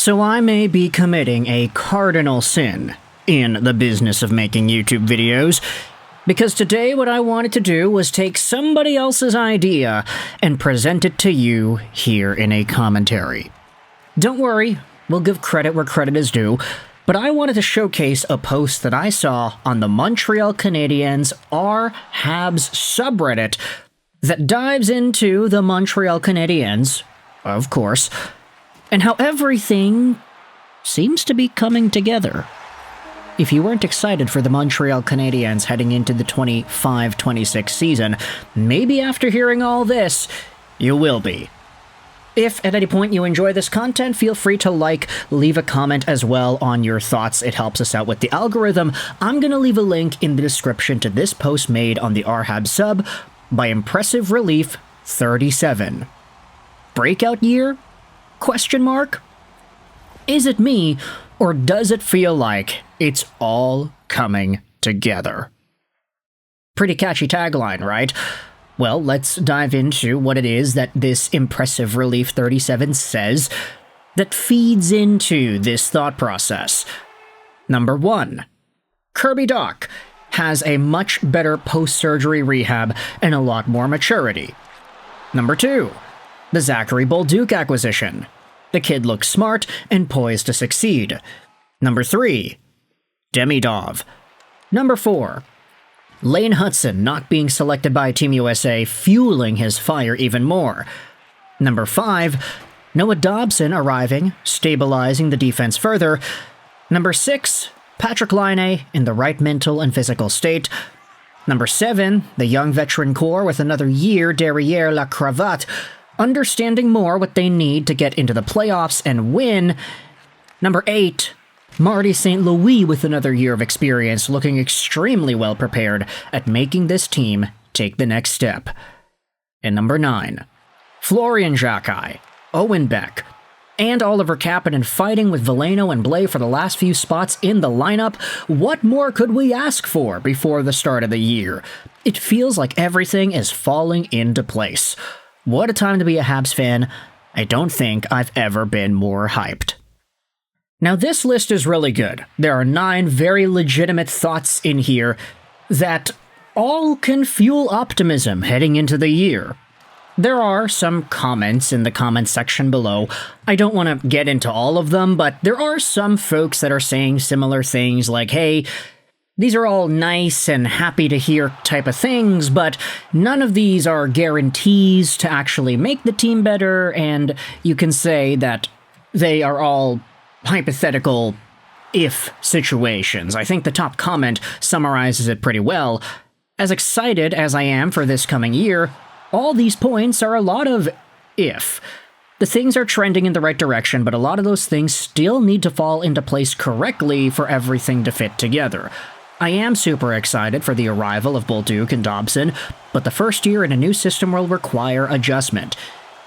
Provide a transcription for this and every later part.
So I may be committing a cardinal sin in the business of making YouTube videos, because today what I wanted to do was take somebody else's idea and present it to you here in a commentary. Don't worry, we'll give credit where credit is due, but I wanted to showcase a post that I saw on the Montreal Canadiens r/Habs subreddit that dives into the Montreal Canadiens, of course, and how everything seems to be coming together. If you weren't excited for the Montreal Canadiens heading into the 25-26 season, maybe after hearing all this, you will be. If at any point you enjoy this content, feel free to leave a comment as well on your thoughts. It helps us out with the algorithm. I'm going to leave a link in the description to this post made on the r/Habs sub by Impressive Relief 37. Breakout year? Question mark? Is it me, or does it feel like it's all coming together? Pretty catchy tagline, right? Well, let's dive into what it is that this Impressive Relief 37 says that feeds into this thought process. Number 1. Kirby Dach has a much better post-surgery rehab and a lot more maturity. Number 2. The Zachary Bolduc acquisition. The kid looks smart and poised to succeed. Number 3. Demidov. Number 4. Lane Hutson not being selected by Team USA, fueling his fire even more. Number 5. Noah Dobson arriving, stabilizing the defense further. Number 6. Patrick Laine in the right mental and physical state. Number 7. The young veteran core with another year derrière la cravate, understanding more what they need to get into the playoffs and win. Number 8. Marty St. Louis with another year of experience, looking extremely well prepared at making this team take the next step. And number 9. Florian Jacquet, Owen Beck, and Oliver Kapanen fighting with Veleno and Blais for the last few spots in the lineup. What more could we ask for before the start of the year? It feels like everything is falling into place. What a time to be a Habs fan. I don't think I've ever been more hyped. Now this list is really good. There are 9 very legitimate thoughts in here that all can fuel optimism heading into the year. There are some comments in the comment section below. I don't want to get into all of them, but there are some folks that are saying similar things like, hey, these are all nice and happy to hear type of things, but none of these are guarantees to actually make the team better, and you can say that they are all hypothetical if situations. I think the top comment summarizes it pretty well. As excited as I am for this coming year, all these points are a lot of if. The things are trending in the right direction, but a lot of those things still need to fall into place correctly for everything to fit together. I am super excited for the arrival of Bolduc and Dobson, but the first year in a new system will require adjustment.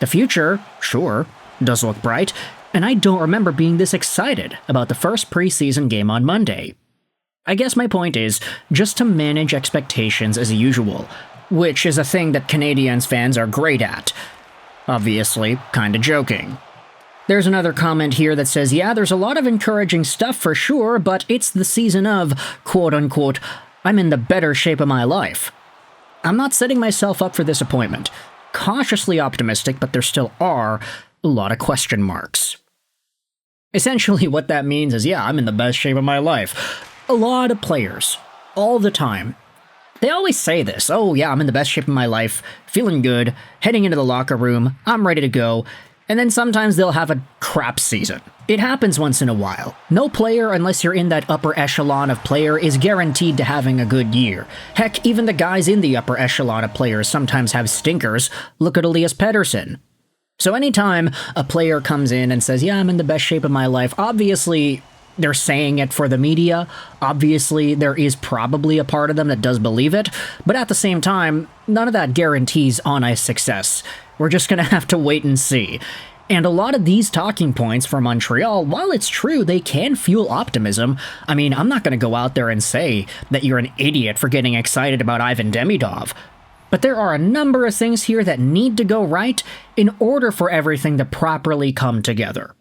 The future, sure, does look bright, and I don't remember being this excited about the first preseason game on Monday. I guess my point is just to manage expectations as usual, which is a thing that Canadiens fans are great at. Obviously, kinda joking. There's another comment here that says, yeah, there's a lot of encouraging stuff for sure, but it's the season of, quote-unquote, I'm in the better shape of my life. I'm not setting myself up for disappointment. Cautiously optimistic, but there still are a lot of question marks. Essentially, what that means is, yeah, I'm in the best shape of my life. A lot of players, all the time, they always say this, oh yeah, I'm in the best shape of my life, feeling good, heading into the locker room, I'm ready to go, and then sometimes they'll have a crap season. It happens once in a while. No player, unless you're in that upper echelon of player, is guaranteed to having a good year. Heck, even the guys in the upper echelon of players sometimes have stinkers. Look at Elias Pettersson. So anytime a player comes in and says, yeah, I'm in the best shape of my life, obviously they're saying it for the media. Obviously there is probably a part of them that does believe it. But at the same time, none of that guarantees on-ice success. We're just going to have to wait and see. And a lot of these talking points for Montreal, while it's true they can fuel optimism, I mean, I'm not going to go out there and say that you're an idiot for getting excited about Ivan Demidov. But there are a number of things here that need to go right in order for everything to properly come together.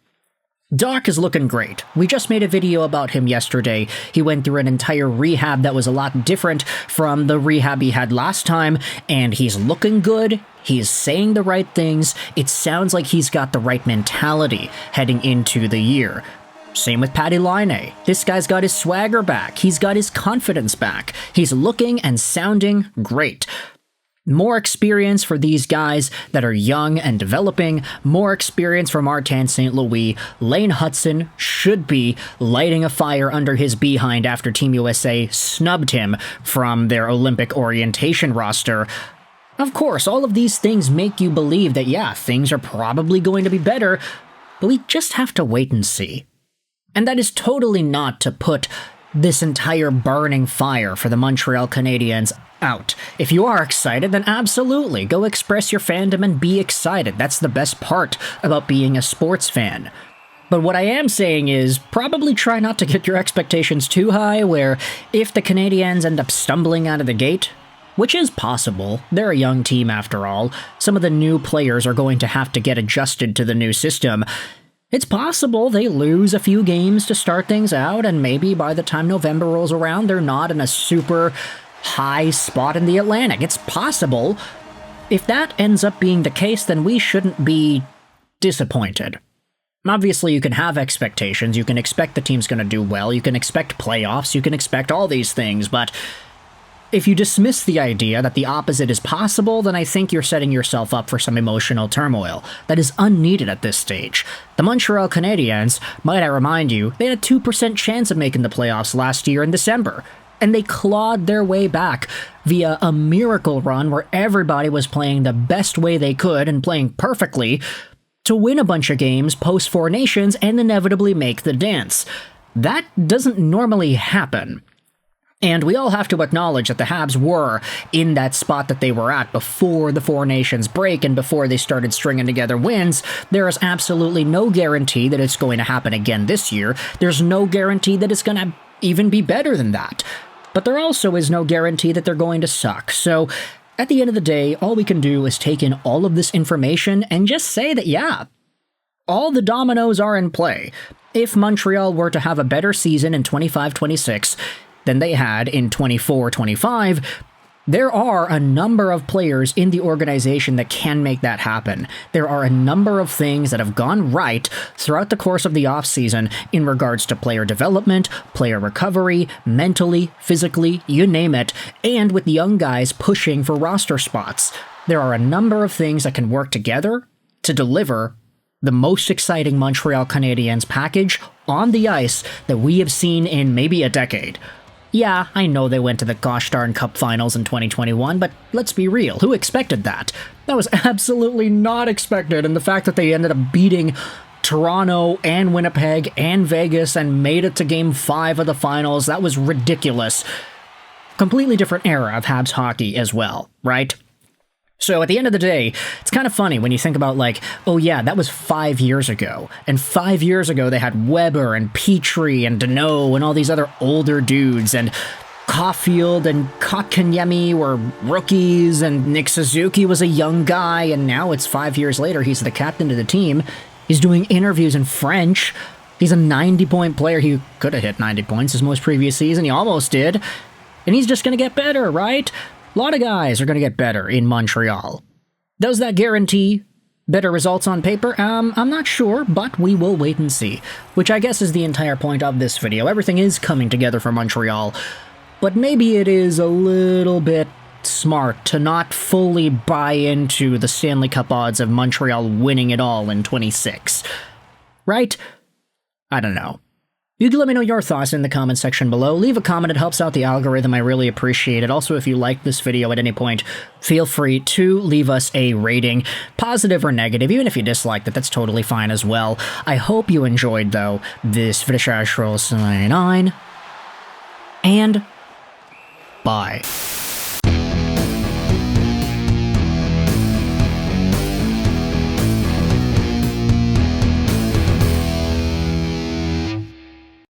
Doc is looking great. We just made a video about him yesterday. He went through an entire rehab that was a lot different from the rehab he had last time, and he's looking good. He's saying the right things. It sounds like he's got the right mentality heading into the year. Same with Patty Laine. This guy's got his swagger back. He's got his confidence back. He's looking and sounding great. More experience for these guys that are young and developing. More experience for Martin St. Louis. Lane Hutson should be lighting a fire under his behind after Team USA snubbed him from their Olympic orientation roster. Of course, all of these things make you believe that, yeah, things are probably going to be better, but we just have to wait and see. And that is totally not to put this entire burning fire for the Montreal Canadiens out. If you are excited, then absolutely, go express your fandom and be excited. That's the best part about being a sports fan. But what I am saying is, probably try not to get your expectations too high, where if the Canadiens end up stumbling out of the gate, which is possible, they're a young team after all, some of the new players are going to have to get adjusted to the new system. It's possible they lose a few games to start things out, and maybe by the time November rolls around, they're not in a super high spot in the Atlantic. It's possible. If that ends up being the case, then we shouldn't be disappointed. Obviously, you can have expectations. You can expect the team's going to do well. You can expect playoffs. You can expect all these things, but if you dismiss the idea that the opposite is possible, then I think you're setting yourself up for some emotional turmoil that is unneeded at this stage. The Montreal Canadiens, might I remind you, they had a 2% chance of making the playoffs last year in December, and they clawed their way back via a miracle run where everybody was playing the best way they could and playing perfectly to win a bunch of games post Four Nations and inevitably make the dance. That doesn't normally happen. And we all have to acknowledge that the Habs were in that spot that they were at before the Four Nations break and before they started stringing together wins. There is absolutely no guarantee that it's going to happen again this year. There's no guarantee that it's going to even be better than that. But there also is no guarantee that they're going to suck. So at the end of the day, all we can do is take in all of this information and just say that, yeah, all the dominoes are in play. If Montreal were to have a better season in 25-26 than they had in 24-25, there are a number of players in the organization that can make that happen. There are a number of things that have gone right throughout the course of the offseason in regards to player development, player recovery, mentally, physically, you name it, and with the young guys pushing for roster spots. There are a number of things that can work together to deliver the most exciting Montreal Canadiens package on the ice that we have seen in maybe a decade. Yeah, I know they went to the gosh darn Cup Finals in 2021, but let's be real, who expected that? That was absolutely not expected, and the fact that they ended up beating Toronto and Winnipeg and Vegas and made it to Game 5 of the Finals, that was ridiculous. Completely different era of Habs hockey as well, right? So at the end of the day, it's kind of funny when you think about like, oh yeah, that was 5 years ago. And 5 years ago, they had Weber and Petrie and Deneau and all these other older dudes. And Caulfield and Kotkaniemi were rookies. And Nick Suzuki was a young guy. And now it's 5 years later, he's the captain of the team. He's doing interviews in French. He's a 90-point player. He could have hit 90 points his most previous season. He almost did. And he's just going to get better, right? A lot of guys are going to get better in Montreal. Does that guarantee better results on paper? I'm not sure, but we will wait and see. Which I guess is the entire point of this video. Everything is coming together for Montreal, but maybe it is a little bit smart to not fully buy into the Stanley Cup odds of Montreal winning it all in 26. Right? I don't know. You can let me know your thoughts in the comment section below. Leave a comment, it helps out the algorithm, I really appreciate it. Also, if you liked this video at any point, feel free to leave us a rating, positive or negative. Even if you disliked it, that's totally fine as well. I hope you enjoyed, though, this Juraj Slafkovsky 9, and bye.